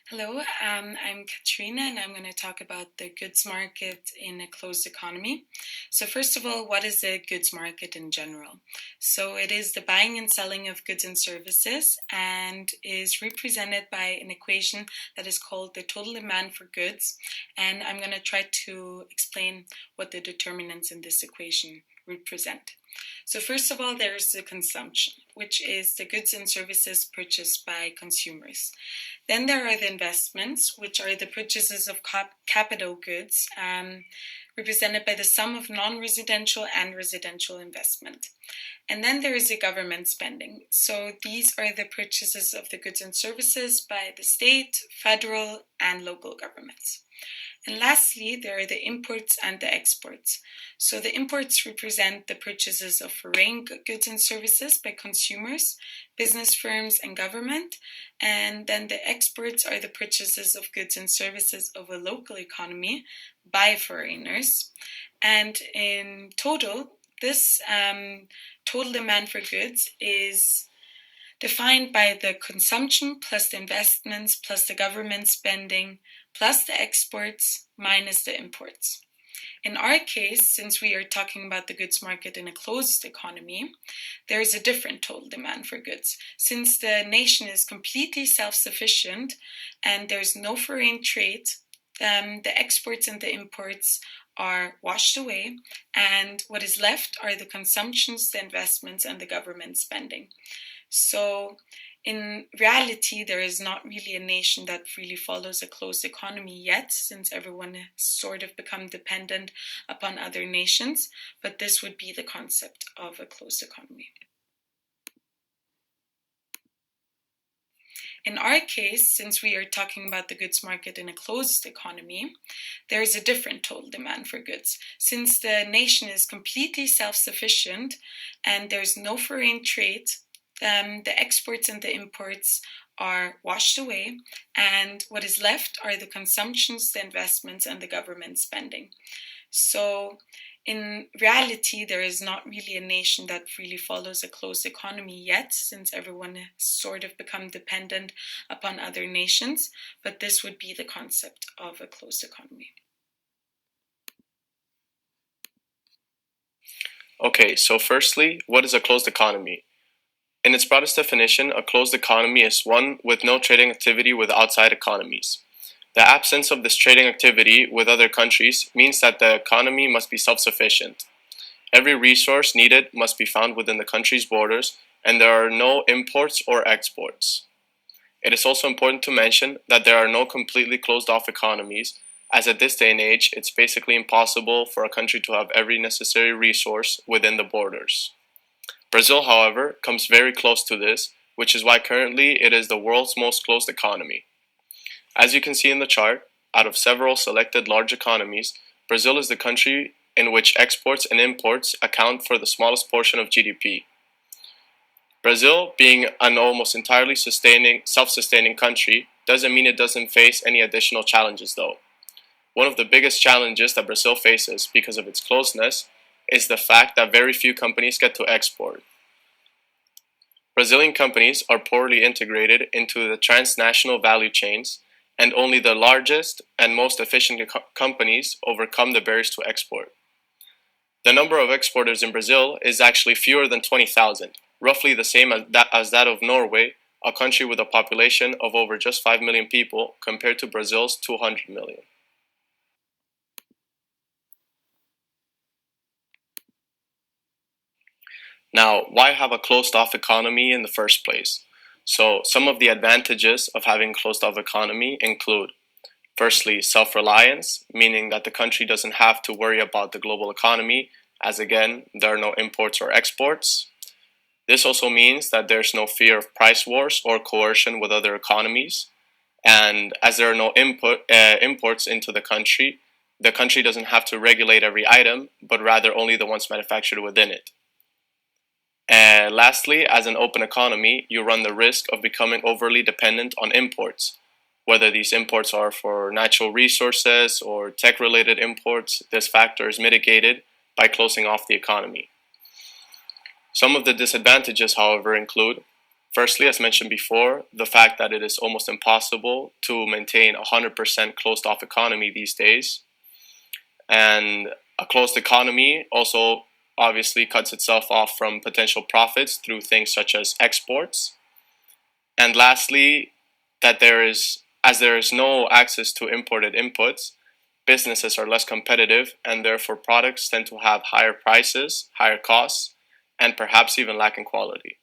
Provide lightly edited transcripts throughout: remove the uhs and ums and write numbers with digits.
Hello, I'm Katrina, and I'm going to talk about the goods market in a closed economy. So, first of all, what is a goods market in general? So, it is the buying and selling of goods and services and is represented by an equation that is called the total demand for goods. And I'm going to try to explain what the determinants in this equation represent. So, first of all, there's the consumption, which is the goods and services purchased by consumers. Then there are the investments, which are the purchases of capital goods, represented by the sum of non-residential and residential investment. And then there is the government spending. So these are the purchases of the goods and services by the state, federal, and local governments. And lastly, there are the imports and the exports. So the imports represent the purchases of foreign goods and services by consumers, business firms, and government. And then the exports are the purchases of goods and services of a local economy by foreigners. And in total, this total demand for goods is defined by the consumption plus the investments plus the government spending plus the exports minus the imports. In our case, since we are talking about the goods market in a closed economy, there is a different total demand for goods. Since the nation is completely self-sufficient and there's no foreign trade, the exports and the imports are washed away, and what is left are the consumptions, the investments, and the government spending. So, in reality, there is not really a nation that really follows a closed economy yet, since everyone has sort of become dependent upon other nations, but this would be the concept of a closed economy. In our case, since we are talking about the goods market in a closed economy, there is a different total demand for goods. Since the nation is completely self-sufficient and there's no foreign trade, the exports and the imports are washed away, and what is left are the consumptions, the investments, and the government spending. So, in reality, there is not really a nation that really follows a closed economy yet, since everyone has sort of become dependent upon other nations, but this would be the concept of a closed economy. Okay, so firstly, what is a closed economy? In its broadest definition, a closed economy is one with no trading activity with outside economies. The absence of this trading activity with other countries means that the economy must be self-sufficient. Every resource needed must be found within the country's borders, and there are no imports or exports. It is also important to mention that there are no completely closed-off economies, as at this day and age, it's basically impossible for a country to have every necessary resource within the borders. Brazil, however, comes very close to this, which is why currently it is the world's most closed economy. As you can see in the chart, out of several selected large economies, Brazil is the country in which exports and imports account for the smallest portion of GDP. Brazil, being an almost entirely self-sustaining country, doesn't mean it doesn't face any additional challenges though. One of the biggest challenges that Brazil faces because of its closeness is the fact that very few companies get to export. Brazilian companies are poorly integrated into the transnational value chains, and only the largest and most efficient companies overcome the barriers to export. The number of exporters in Brazil is actually fewer than 20,000, roughly the same as that of Norway, a country with a population of over just 5 million people compared to Brazil's 200 million. Now, why have a closed-off economy in the first place? So, some of the advantages of having a closed-off economy include, firstly, self-reliance, meaning that the country doesn't have to worry about the global economy, as again, there are no imports or exports. This also means that there's no fear of price wars or coercion with other economies, and as there are no imports into the country doesn't have to regulate every item, but rather only the ones manufactured within it. And lastly, as an open economy, you run the risk of becoming overly dependent on imports. Whether these imports are for natural resources or tech-related imports, this factor is mitigated by closing off the economy. Some of the disadvantages, however, include Firstly, as mentioned before, the fact that it is almost impossible to maintain a 100% closed off economy these days. And a closed economy also obviously cuts itself off from potential profits through things such as exports. And lastly, that as there is no access to imported inputs, businesses are less competitive and therefore products tend to have higher prices, higher costs, and perhaps even lack in quality.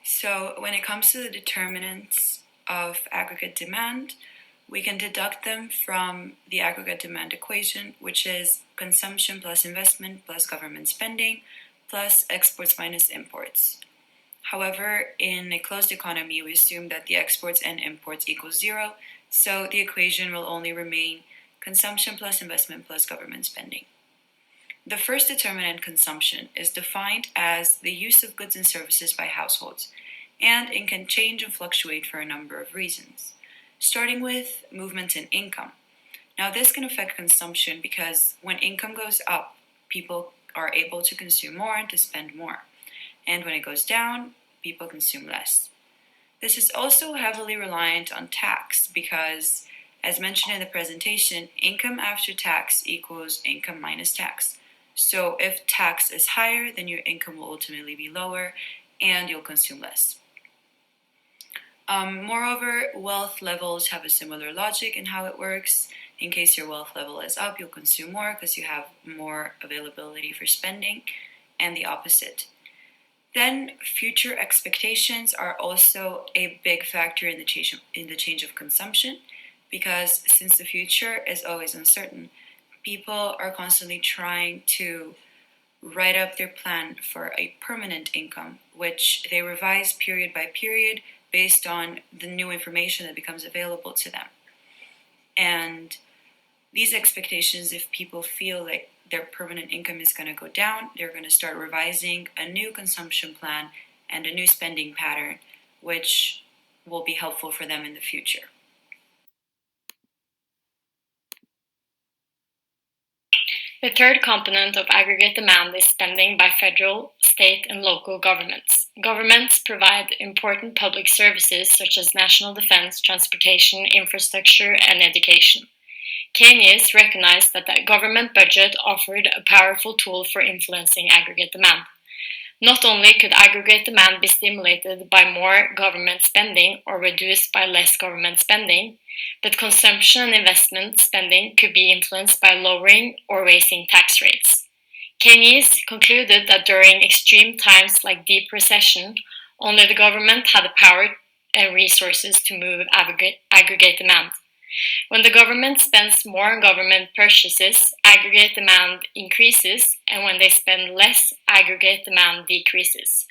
So when it comes to the determinants of aggregate demand, we can deduct them from the aggregate demand equation, which is consumption plus investment plus government spending plus exports minus imports. However, in a closed economy, we assume that the exports and imports equal zero, so the equation will only remain consumption plus investment plus government spending. The first determinant, consumption, is defined as the use of goods and services by households, and it can change and fluctuate for a number of reasons, starting with movements in income. Now, this can affect consumption because when income goes up, people are able to consume more and to spend more. And when it goes down, people consume less. This is also heavily reliant on tax because, as mentioned in the presentation, income after tax equals income minus tax. So if tax is higher, then your income will ultimately be lower and you'll consume less. Moreover, wealth levels have a similar logic in how it works. In case your wealth level is up, you'll consume more because you have more availability for spending, and the opposite. Then, future expectations are also a big factor in the change of consumption, because since the future is always uncertain, people are constantly trying to write up their plan for a permanent income, which they revise period by period based on the new information that becomes available to them. And these expectations, if people feel like their permanent income is going to go down, they're going to start revising a new consumption plan and a new spending pattern, which will be helpful for them in the future. The third component of aggregate demand is spending by federal, state, and local governments. Governments provide important public services such as national defense, transportation, infrastructure, and education. Keynes recognized that the government budget offered a powerful tool for influencing aggregate demand. Not only could aggregate demand be stimulated by more government spending or reduced by less government spending, but consumption and investment spending could be influenced by lowering or raising tax rates. Keynes concluded that during extreme times like deep recession, only the government had the power and resources to move aggregate demand. When the government spends more on government purchases, aggregate demand increases, and when they spend less, aggregate demand decreases.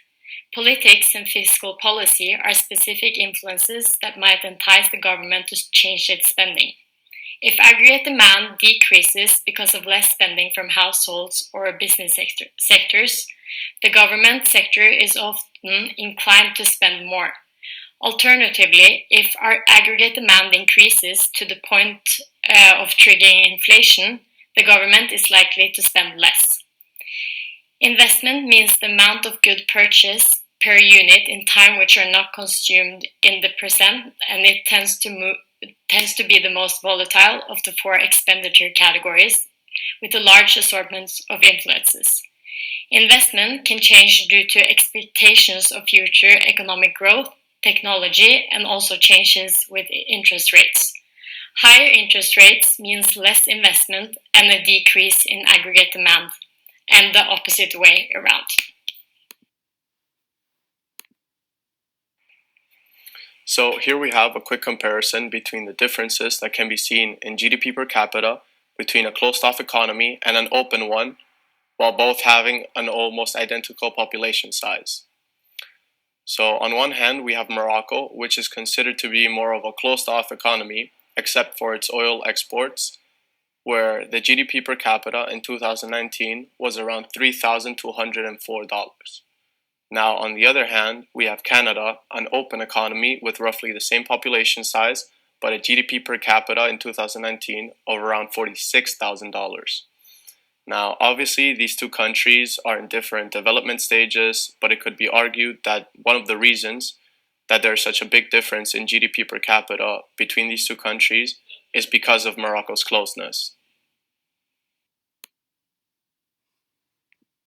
Politics and fiscal policy are specific influences that might entice the government to change its spending. If aggregate demand decreases because of less spending from households or business sectors, the government sector is often inclined to spend more. Alternatively, if our aggregate demand increases to the point of triggering inflation, the government is likely to spend less. Investment means the amount of good purchased per unit in time which are not consumed in the present, and it tends to be the most volatile of the four expenditure categories, with a large assortment of influences. Investment can change due to expectations of future economic growth, technology, and also changes with interest rates. Higher interest rates means less investment and a decrease in aggregate demand, and the opposite way around. So here we have a quick comparison between the differences that can be seen in GDP per capita between a closed-off economy and an open one, while both having an almost identical population size. So on one hand, we have Morocco, which is considered to be more of a closed-off economy, except for its oil exports, where the GDP per capita in 2019 was around $3,204. Now, on the other hand, we have Canada, an open economy with roughly the same population size, but a GDP per capita in 2019 of around $46,000. Now, obviously, these two countries are in different development stages, but it could be argued that one of the reasons that there's such a big difference in GDP per capita between these two countries is because of Morocco's closeness.